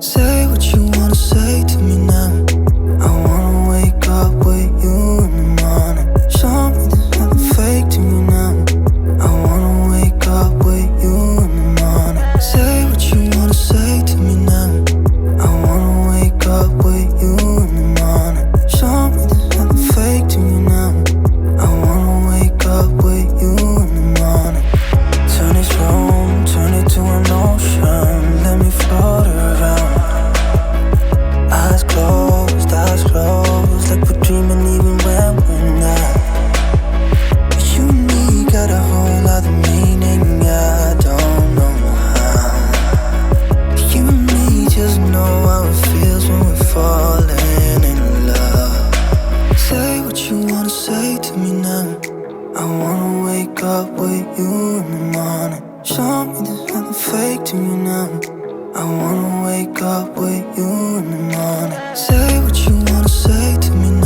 Say what you wanna say to me now. I wanna wake up with you in the morning. Show me there's nothing fake to me now. I wanna wake up with you in the morning. Say what you wanna say to me now. I wanna wake up with you in the morning. Show me there's nothing fake to me now. I wanna wake up with you in the morning. Turn this room, turn it to an ocean. Let me float around. Eyes closed, like we're dreaming even when we're not. You and me got a whole other meaning, I don't know how. You and me just know how it feels when we're falling in love. Say what you wanna say to me now. I wanna wake up with you in the morning. Show me there's nothing fake to me now. I wanna wake up with you in the morning. Say what you wanna say to me now.